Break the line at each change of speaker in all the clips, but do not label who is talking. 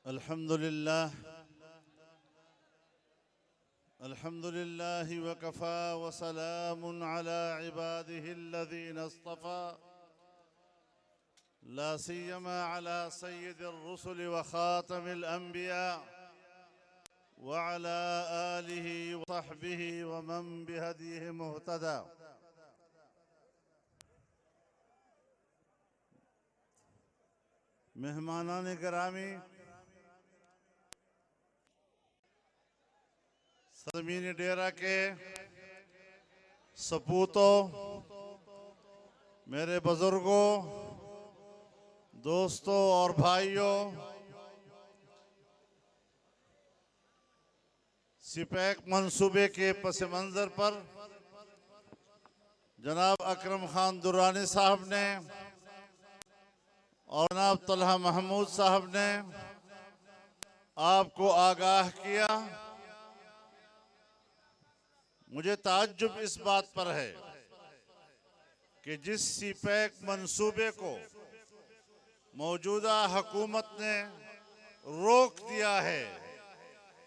अल्हम्दुलिल्लाह वकफ़ा वसलामुन अला इबादिहिल्लज़ीना इस्तफ़ा ला सिय्यमा अला सय्यिदिर रुसुल व ख़ातमिल अंबिया व अला आलिहि व सहबिहि व मन बिहदीहि मुहतदा। मेहमानान गिरामी, सरमीन डेरा के सपूतों, मेरे बुजुर्गों, दोस्तों और भाइयों, सिपैक मंसूबे के पस मंज़र पर जनाब अकरम खान दुरानी साहब ने और जनाब तलहा महमूद साहब ने आपको आगाह किया। मुझे ताज्जुब इस बात पर है कि जिस सिपैक मंसूबे को मौजूदा हुकूमत ने रोक दिया है,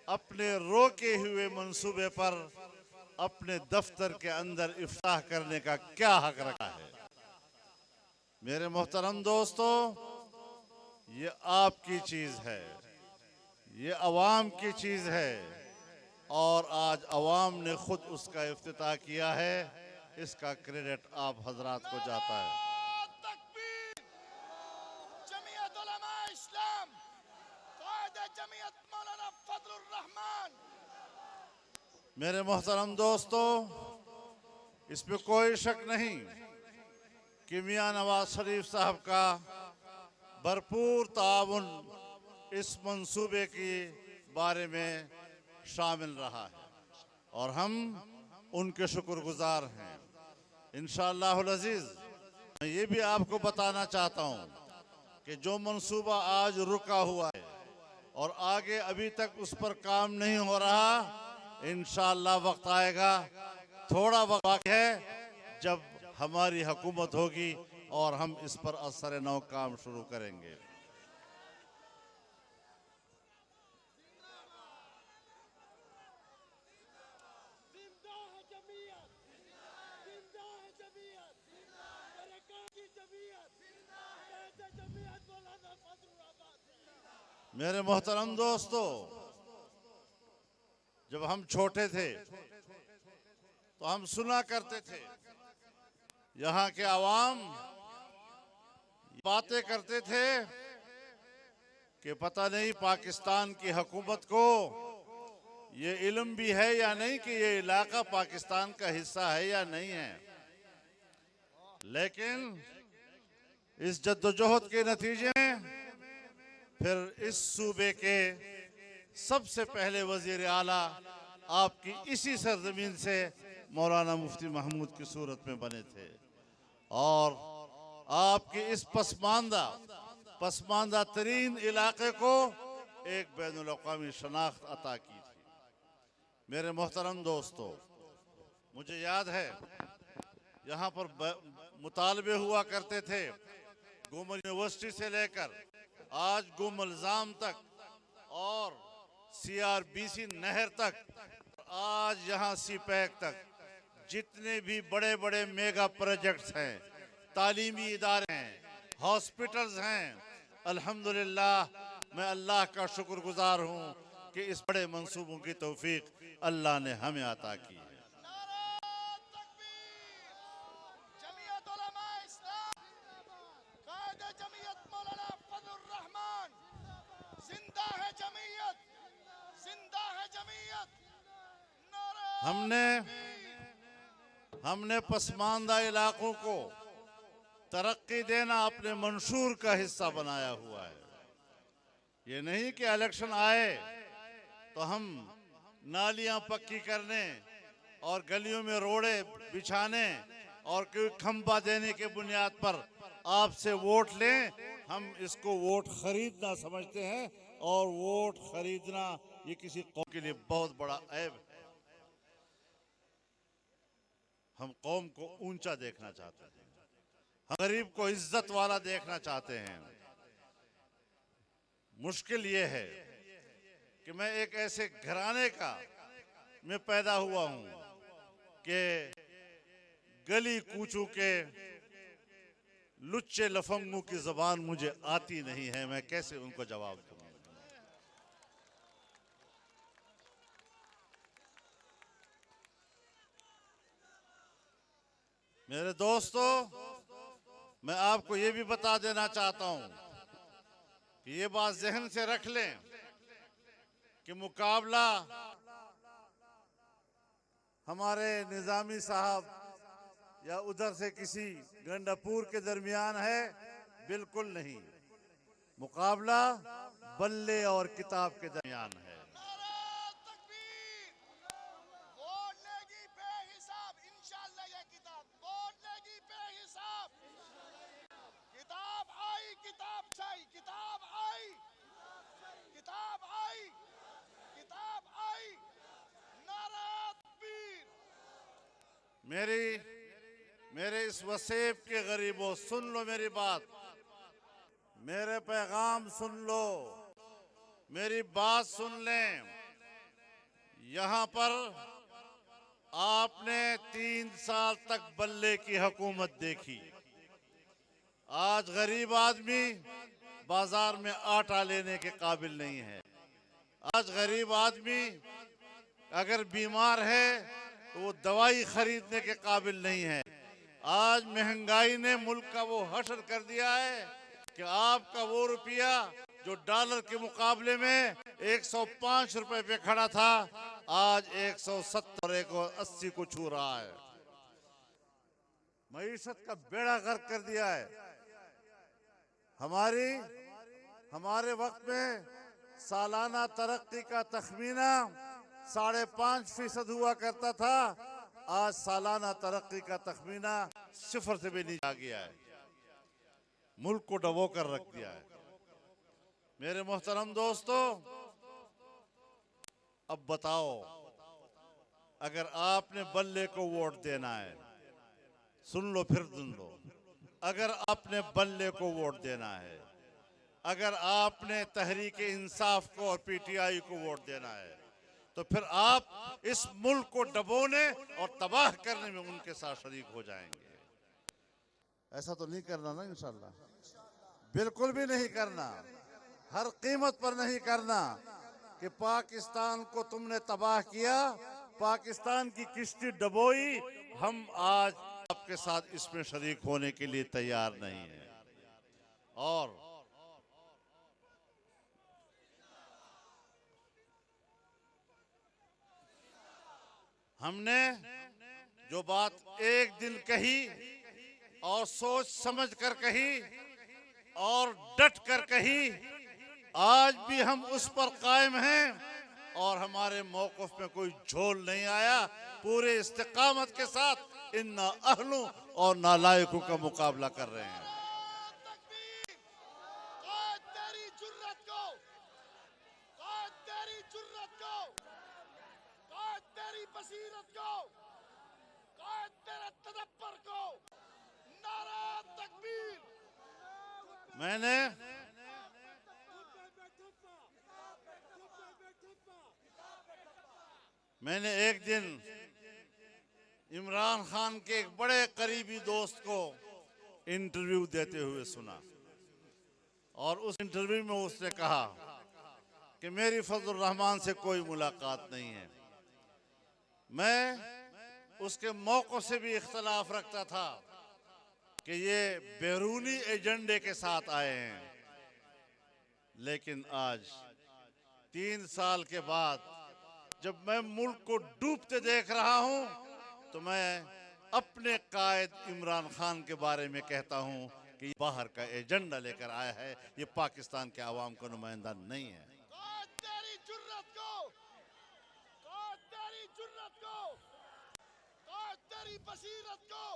अपने रोके हुए मंसूबे पर अपने दफ्तर के अंदर इफ्ताह करने का क्या हक रखा है? मेरे मोहतरम दोस्तों, ये आपकी चीज है, ये अवाम की चीज है और आज अवाम ने खुद उसका इफ्तिताह किया है। इसका क्रेडिट आप हजरात को जाता है।
जमीयत उलमा इस्लाम, कायदे जमीयत मौलाना फजलुर रहमान।
मेरे मोहतरम दोस्तों, इसमें कोई शक नहीं कि मियां नवाज शरीफ साहब का भरपूर ताउन इस मंसूबे के बारे में शामिल रहा है और हम उनके शुक्रगुजार हैं। इंशाअल्लाहुल अज़ीज़, मैं ये भी आपको बताना चाहता हूँ कि जो मंसूबा आज रुका हुआ है और आगे अभी तक उस पर काम नहीं हो रहा, इंशाअल्लाह वक्त आएगा, थोड़ा वक्त बाकी है, जब हमारी हुकूमत होगी और हम इस पर असर नौ काम शुरू करेंगे।
जिंदा है जमीयत, जिंदा है जमीयत, बरकत की जमीयत, कायदे जमीयत मौलाना फजलुर रहमान।
मेरे मोहतरम दोस्तों, जब हम छोटे थे तो हम सुना करते थे, यहाँ के अवाम बातें करते थे कि पता नहीं पाकिस्तान की हुकूमत को ये इल्म भी है या नहीं कि ये इलाका पाकिस्तान का हिस्सा है या नहीं है। लेकिन इस जद्दोजहद के नतीजे में फिर इस सूबे के सबसे पहले वजीर आला आपकी इसी सरजमीन से मौलाना मुफ्ती महमूद की सूरत में बने थे और आपकी इस पसमानदा तरीन इलाके को एक बैनुल अक़वामी शनाख्त अता की थी। मेरे मोहतरम दोस्तों, मुझे याद है यहाँ पर मुतालबे हुआ करते थे, गुमल यूनिवर्सिटी से लेकर आज गुमलजाम तक और CRBC नहर तक, आज यहाँ सिपैक तक, जितने भी बड़े बड़े मेगा प्रोजेक्ट्स हैं, तालीमी इदारे हैं, हॉस्पिटल्स हैं, अल्हम्दुलिल्लाह मैं अल्लाह का शुक्रगुजार हूँ कि इस बड़े मंसूबों की तौफीक अल्लाह ने हमें अता की है।
जमीयत उलमा इस्लाम, कायदे जमीयत मौलाना फजलुर रहमान। जिंदा है जमीयत, जिंदा है जमीयत।
हमने पसमानदा इलाकों को तरक्की देना अपने मंशूर का हिस्सा बनाया हुआ है। ये नहीं कि इलेक्शन आए तो हम नालियां पक्की करने और गलियों में रोड़े बिछाने और कोई खंबा देने के बुनियाद पर आपसे वोट लें। हम इसको वोट खरीदना समझते हैं और वोट खरीदना ये किसी कौम के लिए बहुत बड़ा ऐब है। हम कौम को ऊंचा देखना चाहते हैं, हम गरीब को इज्जत वाला देखना चाहते हैं। मुश्किल ये है कि मैं एक ऐसे घराने का में पैदा हुआ हूं कि गली कूचों के लुच्चे लफंगों की जबान मुझे आती नहीं है। मैं कैसे उनको जवाब दूं? मेरे दोस्तों, मैं आपको ये भी बता देना चाहता हूं कि ये बात जहन से रख लें कि मुकाबला हमारे निजामी साहब या उधर से किसी गंडापुर के दरमियान है, बिल्कुल नहीं। मुकाबला बल्ले और किताब के दरमियान है।
नारा तकबीर! वोट लेगी बेहिसाब, इंशाअल्लाह ये किताब वोट लेगी बेहिसाब। किताब आई, किताब छाई, किताब आई, किताब आई, किताब आई। नारा तकबीर!
मेरे इस वसेब के गरीबों, सुन लो मेरी बात, मेरे पैगाम सुन लो, मेरी बात सुन लें। यहां पर आपने 3 साल तक बल्ले की हुकूमत देखी। आज गरीब आदमी बाजार में आटा लेने के काबिल नहीं है। आज गरीब आदमी अगर बीमार है तो वो दवाई खरीदने के काबिल नहीं है। आज महंगाई ने मुल्क का वो हशर कर दिया है कि आपका वो रुपया जो डॉलर के मुकाबले में 105 रुपए पे खड़ा था, आज 170 और 180 को छू रहा है। मईशत का बेड़ा गर्क कर दिया है। हमारे वक्त में सालाना तरक्की का तखमीना 5.5% हुआ करता था। आज सालाना तरक्की का तखमीना 0 से भी नीचे आ गया है। मुल्क को डबो कर रख दिया है। मेरे मोहतरम दोस्तों, अब बताओ, अगर आपने बल्ले को वोट देना है, सुन लो फिर सुन लो, अगर आपने बल्ले को वोट देना है, अगर आपने तहरीक इंसाफ को और पीटीआई को वोट देना है, तो फिर आप इस मुल्क को डबोने और तबाह करने में उनके साथ शरीक हो जाएंगे। ऐसा तो नहीं करना ना, इंशाल्लाह, बिल्कुल भी नहीं करना, हर कीमत पर नहीं करना कि पाकिस्तान को तुमने तबाह किया, पाकिस्तान की किश्ती डबोई, हम आज आपके साथ इसमें शरीक होने के लिए तैयार नहीं है। और हमने जो बात एक दिन कही और सोच समझ कर कही और डट कर कही, आज भी हम उस पर कायम हैं और हमारे मौक़िफ़ में कोई झोल नहीं आया। पूरे इस्तिकामत के साथ इन नाअहलों और नालायकों का मुकाबला कर रहे हैं।
तकबीर! कायद तेरी जुर्रत को, कायद तेरी जुर्रत को, कायद तेरी बसीरत को, कायद तेरे तदब्बर को। नारा तकबीर!
मैंने एक दिन इमरान खान के एक बड़े करीबी दोस्त को इंटरव्यू देते हुए सुना और उस इंटरव्यू में उसने कहा कि मेरी फजल रहमान से कोई मुलाकात नहीं है। मैं उसके मौक़िफ़ से भी इख्तलाफ रखता था कि ये बैरूनी एजेंडे के साथ आए हैं, लेकिन आज 3 साल के बाद जब मैं मुल्क को डूबते देख रहा हूं, तो मैं अपने कायद इमरान खान के बारे में कहता हूं कि ये बाहर का एजेंडा लेकर आया है, ये पाकिस्तान के आवाम का नुमाइंदा नहीं है।
कायद तेरी जुर्रत को, कायद तेरी जुर्रत को, कायद तेरी बसीरत को।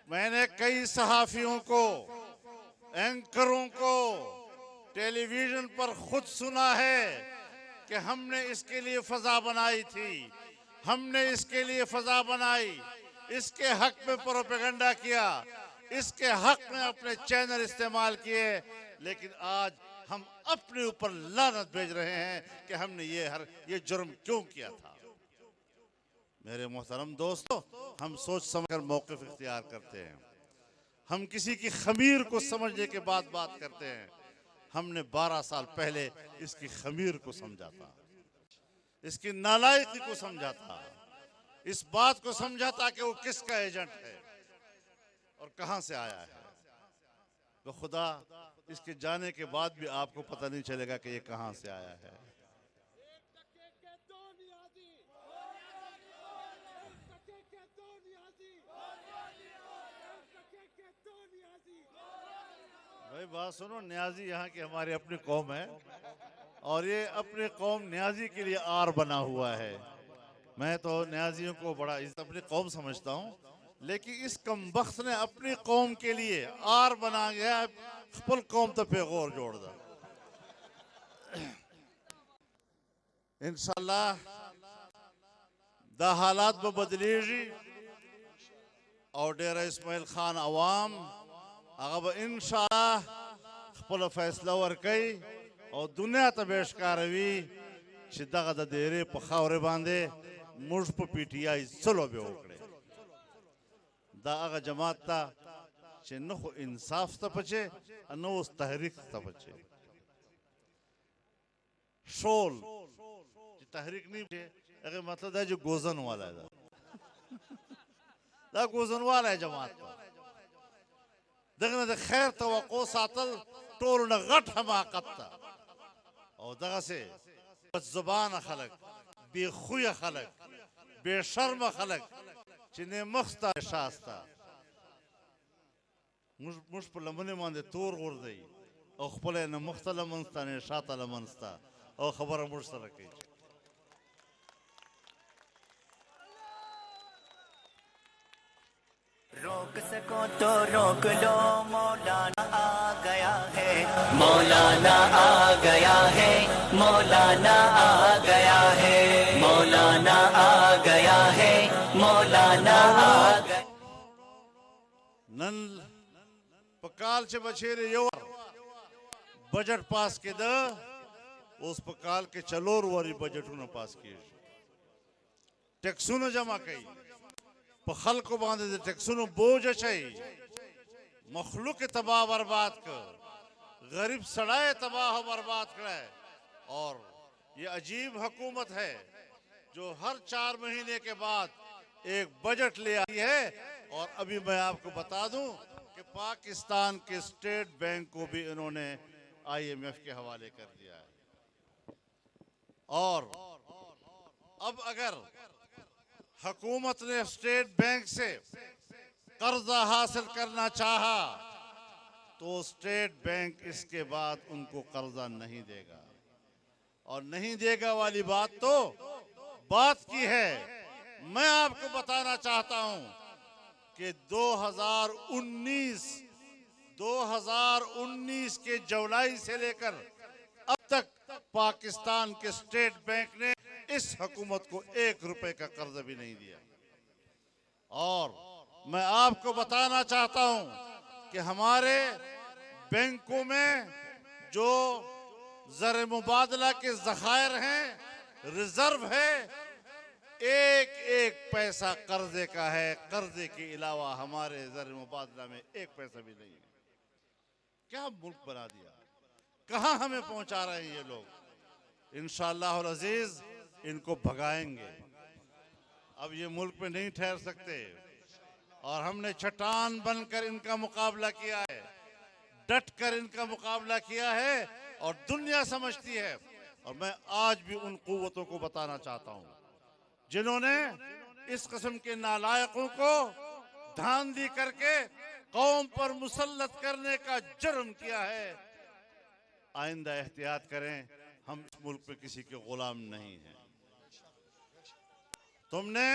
मैंने कई सहाफियों को, एंकरों को टेलीविजन पर खुद सुना है कि हमने इसके लिए फजा बनाई थी, हमने इसके लिए फजा बनाई, इसके हक में प्रोपेगेंडा किया। इसके हक में अपने चैनल इस्तेमाल किए, लेकिन आज हम अपने ऊपर लानत भेज रहे हैं कि हमने ये जुर्म क्यों किया था। मेरे मोहतरम दोस्तों, हम सोच समझकर मौक़िफ़ इख्तियार करते हैं। हम किसी की खमीर को समझने के बाद बात करते हैं। हमने 12 साल पहले इसकी खमीर को समझा था, इसकी नालायकी को समझा था, इस बात को समझा था कि वो किसका एजेंट है और कहां से आया है। तो खुदा, इसके जाने के बाद भी आपको पता नहीं चलेगा कि ये कहां से आया है। भाई बात सुनो, न्याजी यहाँ की हमारी अपनी कौम है और ये अपनी कौम न्याजी के लिए आर बना हुआ है। मैं तो न्याजियों को बड़ा अपनी कौम समझता हूँ, लेकिन इस कमबख्त ने अपनी कौम के लिए आर बना गया, फुल कौम तो पे गौर जोड़ दा। इंशाल्लाह दा हालात में बदलेगी और डेरा इस्माइल खान अवाम अब इंशाल्लाह फुल फैसला वर्कई और दुनिया तबेशकारवी शिद्दा का देरे पखावरे बांधे मुझ पर पीटीआई चलो बे ओकड़े दा आगा जमात ता चे न खो इंसाफ ता पचे न उस तहरीक ता पचे शोल तहरीक नहीं पचे अगर मतलब है जो गोजन वाला है दा गोजन वाला है जमात ता दगना दे खैर तवक्को सातल टोल न गठ हमाकत ता और दगा से ज़ुबान खलक बेखुया खलक बेशर्म खलक चिने मख्ता शास्ता मुझ पर लमने मांदे तोर गोर दई और खपले न मुख्तल मनस्ता ने शातल मनस्ता और खबर मुझसे रखी।
रोक सको तो रोक लो, मौलाना आ गया है, मौलाना आ गया है, मौलाना आ गया है, मौलाना आ गया है, मौलाना आ गया।
नन पकाल चे बचेरे यो बजट पास के द उस पकाल के चलोर वारी बजट न पास किए टैक्सों न जमा कई पखल को बांधे दे टैक्सों बोझ चाहिए मखलूक तबाह बर्बाद कर गरीब सड़ाए तबाह बर्बाद करे। और ये अजीब हुकूमत है जो हर 4 महीने के बाद एक बजट ले आई है। और अभी मैं आपको बता दूं कि पाकिस्तान के स्टेट बैंक को भी इन्होंने IMF के हवाले कर दिया है। और अब अगर हुकूमत ने स्टेट बैंक से कर्जा हासिल करना चाहा तो स्टेट बैंक इसके बाद उनको कर्जा नहीं देगा। और नहीं देगा वाली बात तो बात की है। मैं आपको बताना चाहता हूं कि 2019 के जुलाई से लेकर अब तक पाकिस्तान के स्टेट बैंक ने इस हुकूमत को 1 रुपए का कर्ज भी नहीं दिया। और मैं आपको बताना चाहता हूं कि हमारे बैंकों में जो ज़र मुबादला के ज़खायर हैं, रिजर्व है, एक एक पैसा कर्जे का है। कर्जे के अलावा हमारे ज़र मुबादला में 1 पैसा भी नहीं है। क्या मुल्क बना दिया, कहां हमें पहुंचा रहे हैं ये लोग। इंशाअल्लाह अज़ीज इनको भगाएंगे। अब ये मुल्क में नहीं ठहर सकते और हमने चट्टान बनकर इनका मुकाबला किया है, डट कर इनका मुकाबला किया है और दुनिया समझती है। और मैं आज भी उन कुव्वतों को बताना चाहता हूं जिन्होंने इस किस्म के नालायकों को धांधली करके कौम पर मुसल्लत करने का जुर्म किया है। आइंदा एहतियात करें, हम इस मुल्क में किसी के गुलाम नहीं हैं। तुमने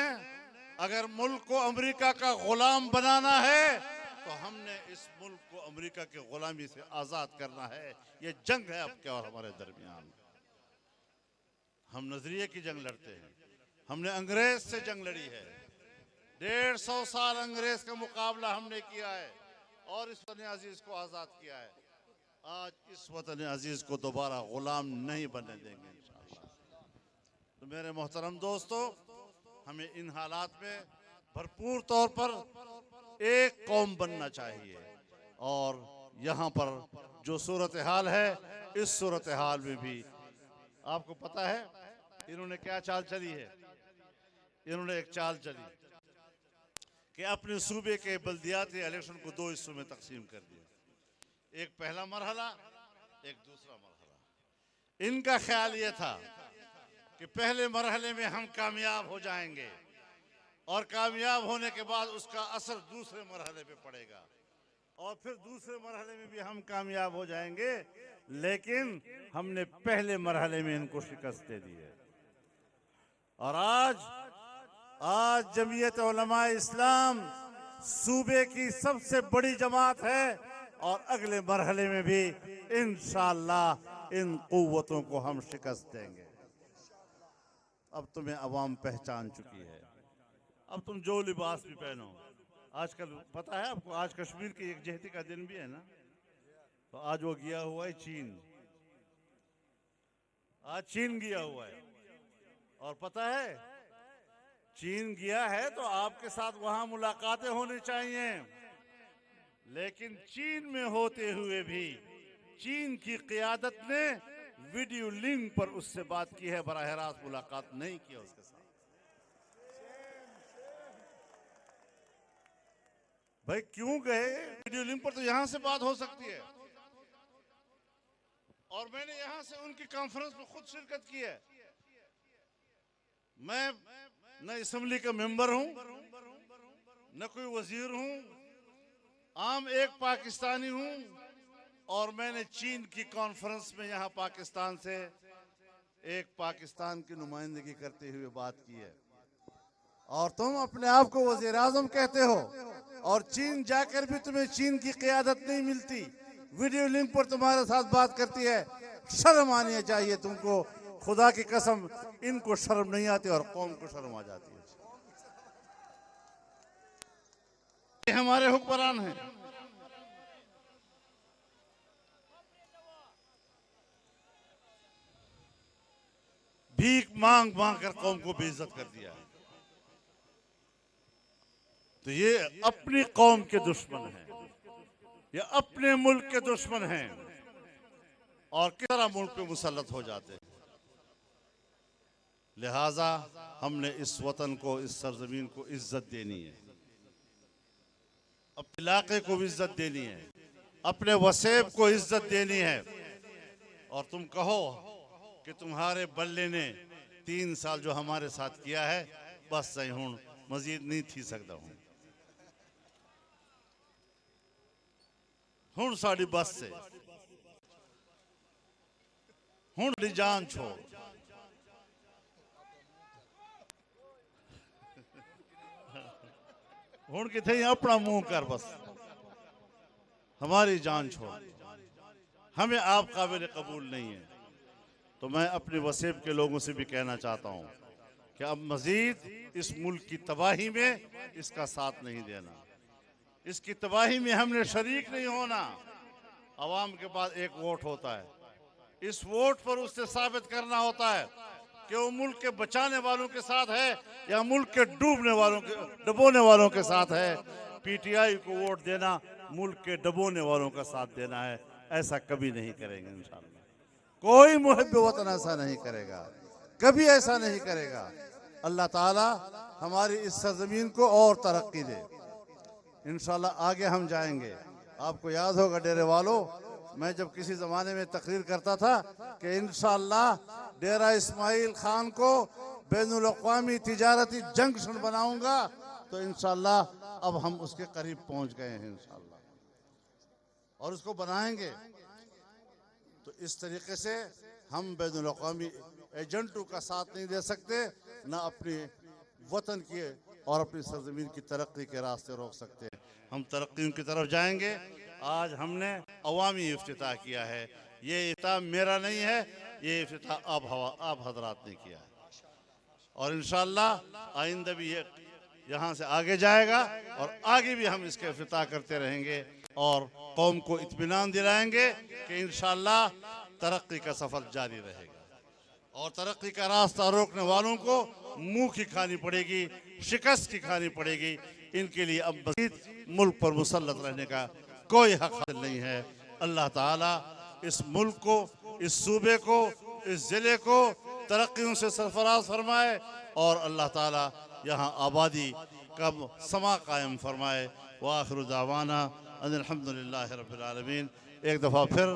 अगर मुल्क को अमेरिका का गुलाम बनाना है तो हमने इस मुल्क को अमेरिका के गुलामी से आजाद करना है। ये जंग है आपके और हमारे दरमियान। हम नजरिए की जंग लड़ते हैं। हमने अंग्रेज से जंग लड़ी है, 150 साल अंग्रेज का मुकाबला हमने किया है। और इस वतन अजीज को आज़ाद किया है। आज इस वतन अजीज को दोबारा गुलाम नहीं बनने देंगे इंशाअल्लाह। तो मेरे मोहतरम दोस्तों, हमें इन हालात में भरपूर तौर पर एक कौम बनना चाहिए। और यहाँ पर जो सूरत हाल है, इस सूरत हाल में भी आपको पता है इन्होंने क्या चाल चली है। इन्होंने एक चाल चली कि अपने सूबे के बल्दियाती इलेक्शन को दो हिस्सों में तकसीम कर दिया। एक पहला मरहला, एक दूसरा मरहला। इनका ख्याल ये था कि पहले मरहले में हम कामयाब हो जाएंगे और कामयाब होने के बाद उसका असर दूसरे मरहले पे पड़ेगा और फिर दूसरे मरहले में भी हम कामयाब हो जाएंगे। लेकिन हमने पहले मरहले में इनको शिकस्त दे दी है। और आज जमीयत उलमा इस्लाम सूबे की सबसे बड़ी जमात है और अगले मरहले में भी इंशाअल्लाह इन कुव्वतों को हम शिकस्त देंगे। अब तुम्हें अवाम पहचान चुकी है। अब तुम जो लिबास भी पहनो, आजकल पता है आपको, आज कश्मीर की यकजहती का दिन भी है ना। तो आज वो गया हुआ है चीन, आज चीन गया हुआ है। और पता है चीन गया है तो आपके साथ वहां मुलाकातें होनी चाहिए। लेकिन चीन में होते हुए भी चीन की क़ियादत ने वीडियो लिंक पर उससे बात की है, बराह रास्त मुलाकात नहीं किया उसके साथ। भाई क्यों गए? वीडियो लिंक पर तो यहां से बात हो सकती है। और मैंने यहां से उनकी कॉन्फ्रेंस में खुद शिरकत की है। मैं न असेंबली का मेंबर हूं, न कोई वजीर हूं, आम एक पाकिस्तानी हूं। और मैंने चीन की कॉन्फ्रेंस में यहां पाकिस्तान से एक पाकिस्तान की नुमाइंदगी करते हुए बात की है। और तुम अपने आप को वजीर आजम कहते हो और चीन जाकर भी तुम्हें चीन की क़ियादत नहीं मिलती, वीडियो लिंक पर तुम्हारे साथ बात करती है। शर्म आनी चाहिए तुमको, खुदा की कसम इनको शर्म नहीं आती और कौम को शर्म आ जाती है। ये हमारे हुक्मरान हैं। भीख मांग मांग कर कौम को बेइज्जत कर दिया है। तो ये अपनी कौम के दुश्मन हैं, ये अपने मुल्क के दुश्मन हैं और किस तरह मुल्क पे मुसल्लत हो जाते हैं। लिहाजा हमने इस वतन को, इस सरजमीन को इज्जत देनी है, अपने इलाके को भी इज्जत देनी है, अपने वसेब को इज्जत देनी है। और तुम कहो कि तुम्हारे बल्ले ने 3 साल जो हमारे साथ किया है बस सही हूं, मजीद नहीं थी सकता हूं। हुण साड़ी बस से, हुण दी जान छोड़। हुण किथे अपना मुंह कर, बस हमारी जान छोड़। हमें आप काबिल कबूल नहीं है। तो मैं अपने वसेब के लोगों से भी कहना चाहता हूं कि अब मजीद इस मुल्क की तबाही में इसका साथ नहीं देना, इसकी तबाही में हमने शरीक नहीं होना। अवाम के पास एक वोट होता है, इस वोट पर उससे साबित करना होता है कि वो मुल्क के बचाने वालों के साथ है या मुल्क के डुबोने वालों के साथ है। पीटीआई को वोट देना मुल्क के डुबोने वालों का साथ देना है। ऐसा कभी नहीं करेंगे इंशाअल्लाह। कोई मुहिब वतन ऐसा नहीं करेगा, कभी ऐसा नहीं करेगा। अल्लाह ताला हमारी इस सरजमीन को और तरक्की दे। इंशाअल्लाह आगे हम जाएंगे। आपको याद होगा डेरे वालों, मैं जब किसी ज़माने में तकरीर करता था कि इंशाअल्लाह डेरा इस्माइल खान को बैनुल अक़वामी तिजारती जंक्शन बनाऊंगा, तो इंशाअल्लाह अब हम उसके करीब पहुंच गए हैं इंशाअल्लाह, और उसको बनाएंगे। तो इस तरीके से हम बैनुल अक़वामी एजेंटों का साथ नहीं दे सकते, ना अपने वतन की और अपनी सरजमीन की तरक्की के रास्ते रोक सकते हैं। हम तरक्की की तरफ जाएंगे। आज हमने अवामी इफ्तिताह किया है। ये इफ्तिताह मेरा नहीं है, ये इफ्तिताह आप हजरात ने किया है। और इंशाअल्लाह आइंदा भी ये यहाँ से आगे जाएगा और आगे भी हम इसके इफ्तिताह करते रहेंगे। और कौम को इत्मीनान दिलाएंगे कि इंशाअल्लाह तरक्की का सफ़र जारी रहेगा और तरक्की का रास्ता रोकने वालों को मुंह की खानी पड़ेगी, शिकस्त की खानी पड़ेगी। इनके लिए अब मज़ीद मुल्क पर मुसल्लत रहने का कोई हक नहीं है। अल्लाह ताला इस मुल्क को, इस सूबे को, इस ज़िले को तरक्कियों से सरफराज फरमाए और अल्लाह ताला यहाँ आबादी का समा कायम फरमाए। वाखिर दावाना अल्हम्दुलिल्लाहि रब्बिल आलमीन। एक दफ़ा फिर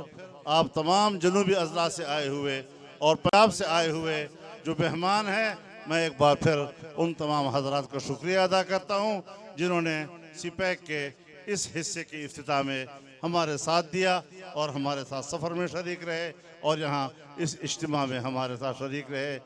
आप तमाम जनूबी अज़ला से आए हुए और पंजाब से आए हुए जो मेहमान हैं, मैं एक बार फिर उन तमाम हज़रात का शुक्रिया अदा करता हूँ जिन्होंने सीपैक के इस हिस्से की इफ्तिताह में हमारे साथ दिया और हमारे साथ सफ़र में शरीक रहे और यहाँ इस इज्तिमा में हमारे साथ शरीक रहे।